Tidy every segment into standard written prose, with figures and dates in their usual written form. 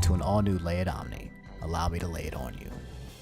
to an all-new layered Omni. Allow me to lay it on you.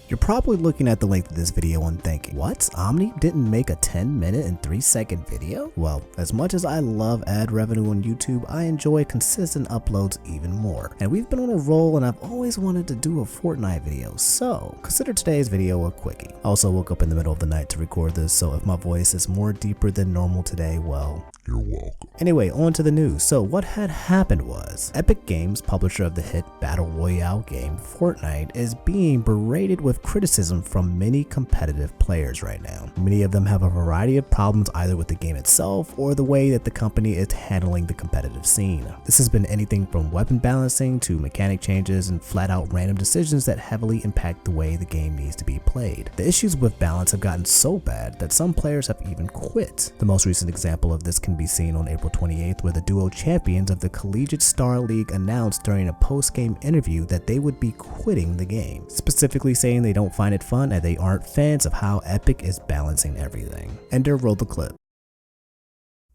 You're probably looking at the length of this video and thinking, what? Omni didn't make a 10-minute and 3-second video? Well, as much as I love ad revenue on YouTube, I enjoy consistent uploads even more. And we've been on a roll and I've always wanted to do a Fortnite video, so consider today's video a quickie. I also woke up in the middle of the night to record this, so if my voice is more deeper than normal today, well, you're welcome. Anyway, on to the news. So what had happened was, Epic Games, publisher of the hit Battle Royale game Fortnite, is being berated with criticism from many competitive players right now. Many of them have a variety of problems either with the game itself or the way that the company is handling the competitive scene. This has been anything from weapon balancing to mechanic changes and flat out random decisions that heavily impact the way the game needs to be played. The issues with balance have gotten so bad that some players have even quit. The most recent example of this can be seen on April 28th, where the duo champions of the Collegiate Star League announced during a post-game interview that they would be quitting the game, specifically saying they don't find it fun and they aren't fans of how Epic is balancing everything. Ender, roll the clip.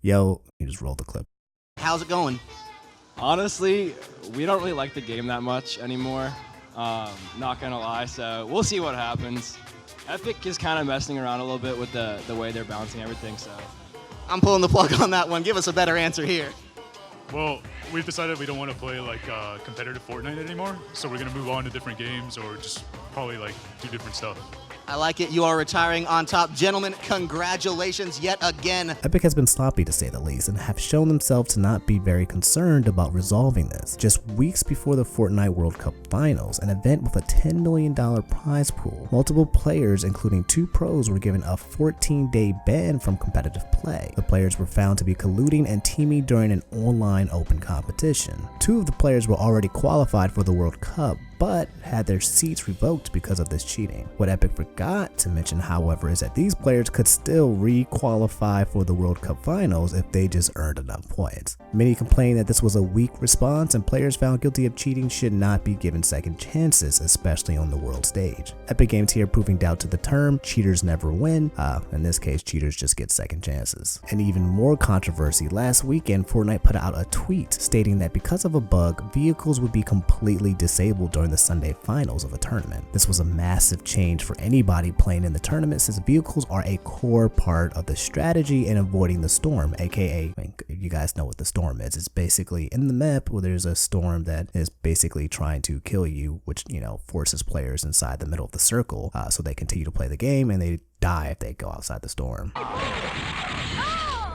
Yo, you just roll the clip. How's it going? Honestly, we don't really like the game that much anymore. Not gonna lie, so we'll see what happens. Epic is kind of messing around a little bit with the way they're balancing everything, so. I'm pulling the plug on that one. Give us a better answer here. Well, we've decided we don't want to play like competitive Fortnite anymore, so we're gonna move on to different games or just probably like do different stuff. I like it. You are retiring on top. Gentlemen, congratulations yet again. Epic has been sloppy to say the least and have shown themselves to not be very concerned about resolving this. Just weeks before the Fortnite World Cup Finals, an event with a $10 million prize pool, multiple players, including 2 pros, were given a 14-day ban from competitive play. The players were found to be colluding and teaming during an online open competition. 2 of the players were already qualified for the World Cup, but had their seats revoked because of this cheating. What Epic forgot to mention, however, is that these players could still re-qualify for the World Cup Finals if they just earned enough points. Many complained that this was a weak response and players found guilty of cheating should not be given second chances, especially on the world stage. Epic Games here proving doubt to the term, cheaters never win. In this case, cheaters just get second chances. And even more controversy, last weekend Fortnite put out a tweet stating that because of a bug, vehicles would be completely disabled during the Sunday finals of a tournament. This was a massive change for anybody playing in the tournament, since vehicles are a core part of the strategy in avoiding the storm, aka, you guys know what the storm is. It's basically in the map where there's a storm that is basically trying to kill you, which, you know, forces players inside the middle of the circle so they continue to play the game and they die if they go outside the storm.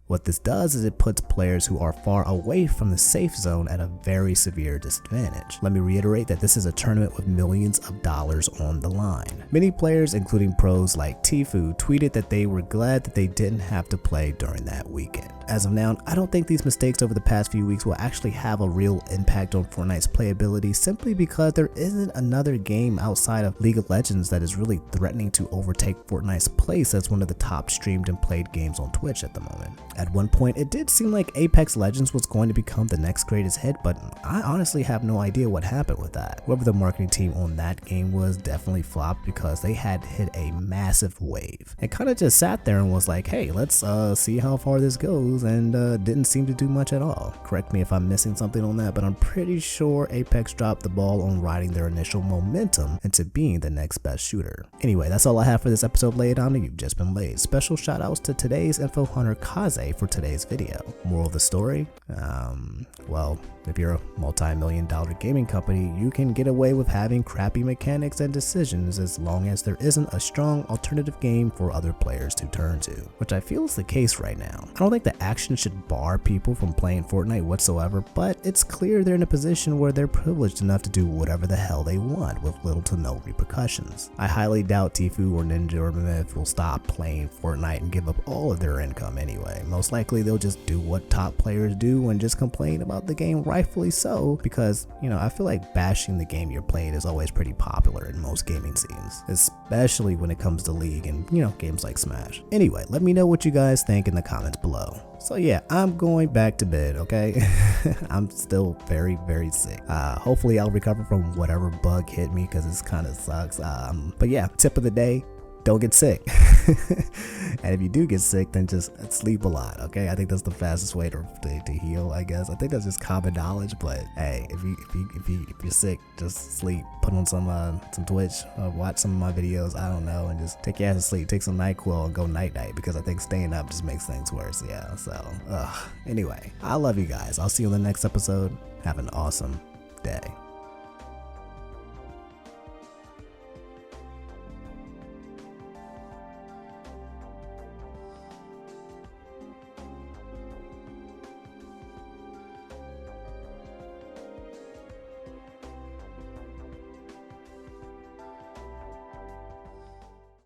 What this does is it puts players who are far away from the safe zone at a very severe disadvantage. Let me reiterate that this is a tournament with millions of dollars on the line. Many players, including pros like Tfue, tweeted that they were glad that they didn't have to play during that weekend. As of now, I don't think these mistakes over the past few weeks will actually have a real impact on Fortnite's playability, simply because there isn't another game outside of League of Legends that is really threatening to overtake Fortnite's place as one of the top streamed and played games on Twitch at the moment. At one point, it did seem like Apex Legends was going to become the next greatest hit, but I honestly have no idea what happened with that. Whoever the marketing team on that game was definitely flopped, because they had hit a massive wave and kind of just sat there and was like, hey, let's see how far this goes, and didn't seem to do much at all. Correct me if I'm missing something on that, but I'm pretty sure Apex dropped the ball on riding their initial momentum into being the next best shooter. Anyway, that's all I have for this episode. Laid on, you've just been laid. Special shout outs to today's Infohunter Kaze for today's video. Moral of the story, well, if you're a multi-million-dollar gaming company, you can get away with having crappy mechanics and decisions as long as there isn't a strong alternative game for other players to turn to, which I feel is the case right now. I don't think the action should bar people from playing Fortnite whatsoever, but it's clear they're in a position where they're privileged enough to do whatever the hell they want with little to no repercussions. I highly doubt Tfue or Ninja or Myth will stop playing Fortnite and give up all of their income anyway. Most likely they'll just do what top players do and just complain about the game, rightfully so, because, you know, I feel like bashing the game you're playing is always pretty popular in most gaming scenes, especially when it comes to League and, you know, games like Smash. Anyway, let me know what you guys think in the comments below. So yeah, I'm going back to bed, okay? I'm still very, very sick. Hopefully I'll recover from whatever bug hit me, because this kind of sucks. But yeah, tip of the day, don't get sick. And if you do get sick, then just sleep a lot, okay? I think that's the fastest way to heal, I guess. I think that's just common knowledge, but hey, if you're sick, just sleep. Put on some Twitch, watch some of my videos, I don't know, and just take your ass to sleep. Take some NyQuil and go night-night, because I think staying up just makes things worse, yeah, so, anyway, I love you guys. I'll see you in the next episode. Have an awesome day.